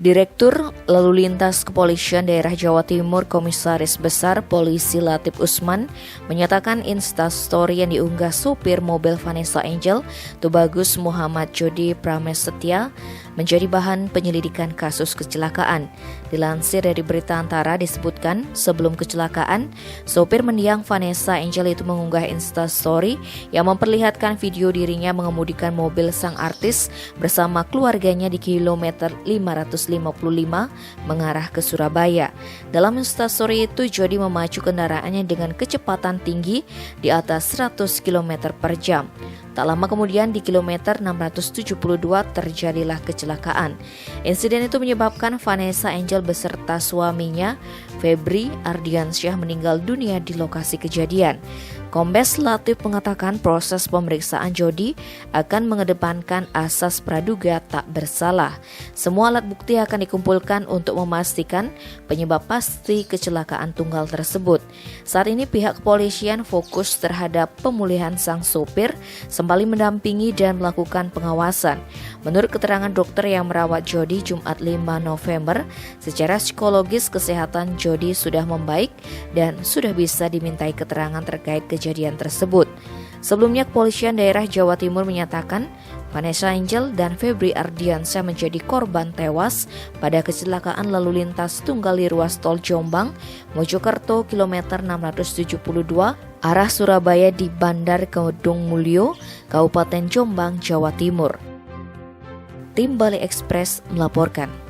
Direktur Lalu Lintas Kepolisian Daerah Jawa Timur Komisaris Besar Polisi Latif Usman menyatakan Instastory yang diunggah supir mobil Vanessa Angel Tubagus Muhammad Jody Pramesetya menjadi bahan penyelidikan kasus kecelakaan. Dilansir dari Berita Antara disebutkan sebelum kecelakaan, sopir mendiang Vanessa Angel itu mengunggah Instastory yang memperlihatkan video dirinya mengemudikan mobil sang artis bersama keluarganya di kilometer 555 mengarah ke Surabaya. Dalam Instastory itu, Jody memacu kendaraannya dengan kecepatan tinggi di atas 100 km per jam. Tak lama kemudian di kilometer 672 terjadilah kecelakaan. Insiden itu menyebabkan Vanessa Angel beserta suaminya Febri Ardiansyah meninggal dunia di lokasi kejadian. Kombes Latif mengatakan proses pemeriksaan Jody akan mengedepankan asas praduga tak bersalah. Semua alat bukti akan dikumpulkan untuk memastikan penyebab pasti kecelakaan tunggal tersebut. Saat ini pihak kepolisian fokus terhadap pemulihan sang sopir sembari mendampingi dan melakukan pengawasan. Menurut keterangan dokter yang merawat Jody Jumat 5 November, secara psikologis kesehatan Jody sudah membaik dan sudah bisa dimintai keterangan terkait kejadian tersebut. Sebelumnya, Kepolisian Daerah Jawa Timur menyatakan Vanessa Angel dan Febri Ardiansyah menjadi korban tewas pada kecelakaan lalu lintas tunggal di ruas tol Jombang, Mojokerto kilometer 672 arah Surabaya di Bandar Kedung Mulyo, Kabupaten Jombang, Jawa Timur. Tim Bali Express melaporkan.